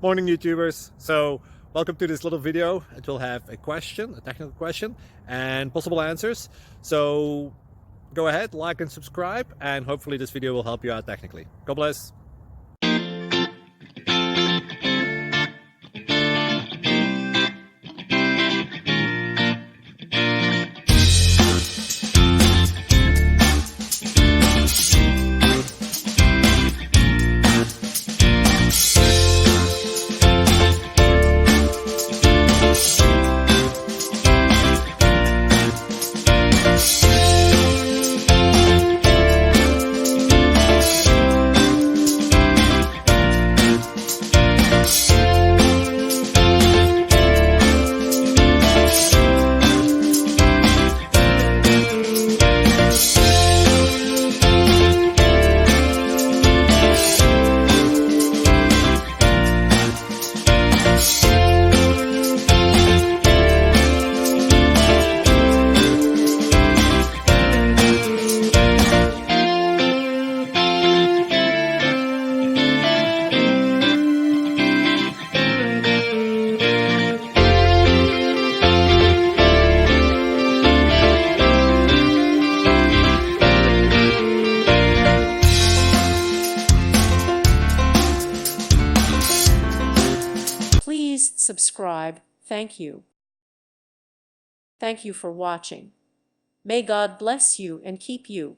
Morning YouTubers. So welcome to this little video. It will have a question, a technical question, and possible answers. So go ahead, like and subscribe, and hopefully this video will help you out technically. God bless. Please subscribe. Thank you. Thank you for watching. May God bless you and keep you.